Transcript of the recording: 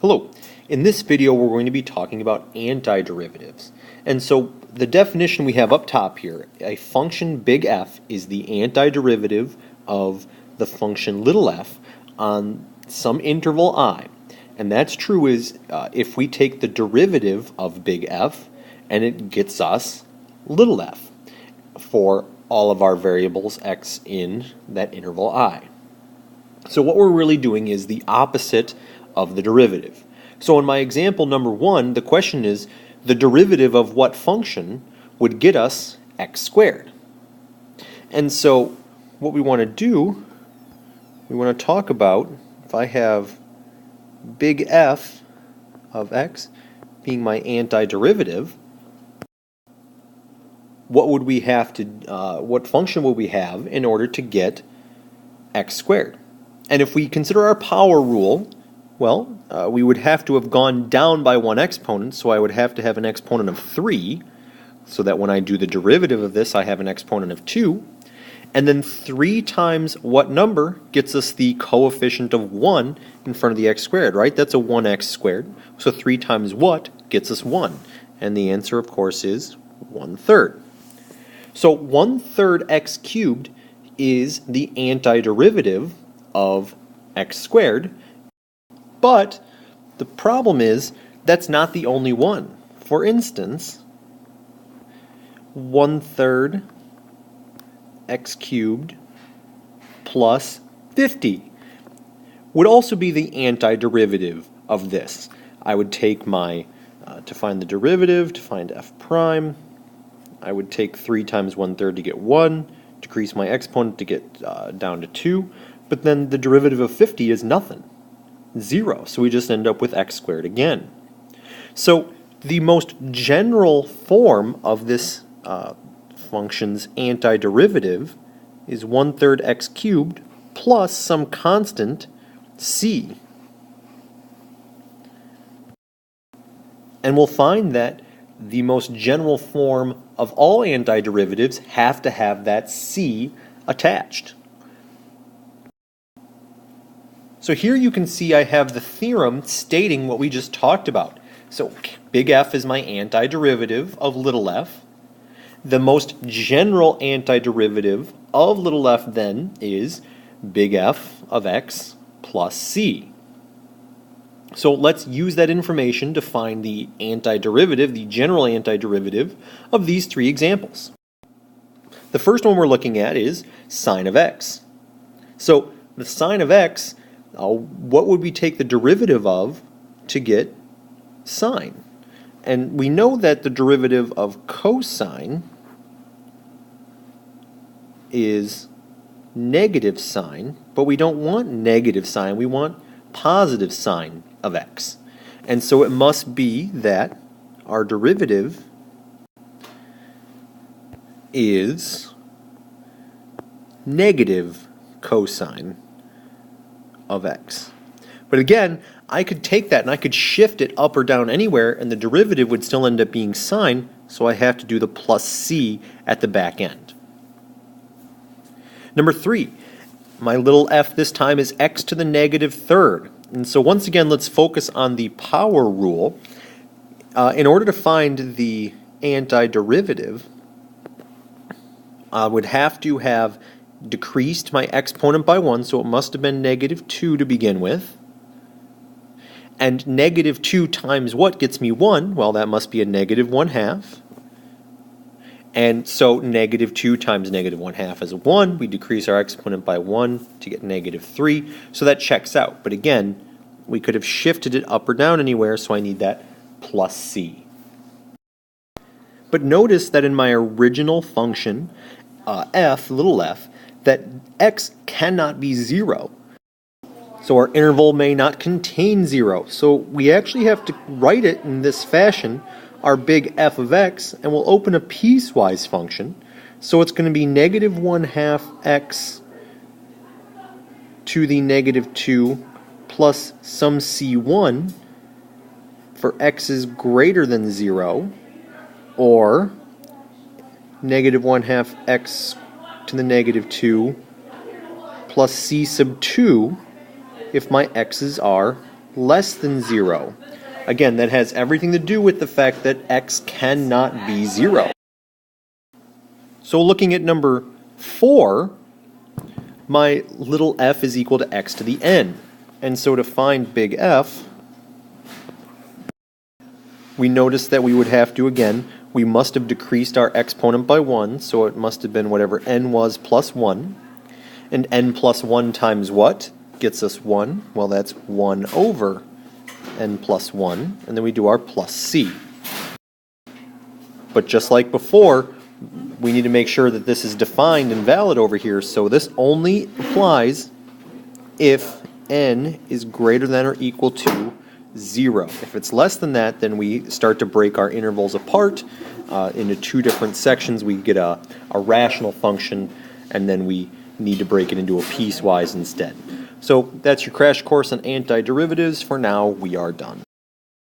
Hello. In this video we're going to be talking about antiderivatives. And so the definition we have up top here, a function big F is the antiderivative of the function little f on some interval I. And that's true if we take the derivative of big F and it gets us little f for all of our variables x in that interval I. So what we're really doing is the opposite of the derivative. So in my example number 1, the question is the derivative of what function would get us x squared. And so what we want to do, we want to talk about, if I have big F of x being my antiderivative, what function would we have in order to get x squared? And if we consider our power rule, well, we would have to have gone down by one exponent, so I would have to have an exponent of 3, so that when I do the derivative of this, I have an exponent of 2. And then 3 times what number gets us the coefficient of 1 in front of the x squared, right? That's a 1x squared. So 3 times what gets us 1? And the answer, of course, is 1/3. So 1/3 x cubed is the antiderivative of x squared. But the problem is that's not the only one. For instance, 1/3 x cubed plus 50 would also be the antiderivative of this. I would take my, to find the derivative, to find f prime, I would take 3 times 1/3 to get 1, decrease my exponent to get down to 2, but then the derivative of 50 is nothing. 0, so we just end up with x squared again. So the most general form of this function's antiderivative is 1/3 x cubed plus some constant c. And we'll find that the most general form of all antiderivatives have to have that c attached. So here you can see I have the theorem stating what we just talked about. So big F is my antiderivative of little f. The most general antiderivative of little f then is big F of x plus c. So let's use that information to find the antiderivative, the general antiderivative of these 3 examples. The first one we're looking at is sine of x. So the sine of x, what would we take the derivative of to get sine? And we know that the derivative of cosine is negative sine, but we don't want negative sine, we want positive sine of x. And so it must be that our derivative is negative cosine of x. But again, I could take that and I could shift it up or down anywhere and the derivative would still end up being sine, so I have to do the plus c at the back end. Number 3, my little f this time is x to the negative 1/3. And so once again, let's focus on the power rule. In order to find the antiderivative, I would have to have decreased my exponent by 1, so it must have been negative 2 to begin with. And negative 2 times what gets me 1? Well, that must be a negative 1/2. And so negative 2 times negative 1/2 is 1. We decrease our exponent by 1 to get negative 3. So that checks out. But again, we could have shifted it up or down anywhere, so I need that plus c. But notice that in my original function, f, little f, that x cannot be 0. So our interval may not contain 0. So we actually have to write it in this fashion, our big f of x, and we'll open a piecewise function. So it's going to be negative 1/2 x to the negative 2 plus some c1 for x is greater than 0, or negative 1/2 x to the negative 2 plus c sub 2 if my x's are less than 0. Again, that has everything to do with the fact that x cannot be 0. So looking at number 4, my little f is equal to x to the n. And so to find big F, we notice that we would have to, again, we must have decreased our exponent by 1, so it must have been whatever n was plus 1. And n plus 1 times what gets us 1? Well, that's 1 over n plus 1, and then we do our plus c. But just like before, we need to make sure that this is defined and valid over here, so this only applies if n is greater than or equal to 0. If it's less than that, then we start to break our intervals apart into two different sections. We get a rational function, and then we need to break it into a piecewise instead. So that's your crash course on antiderivatives. For now, we are done.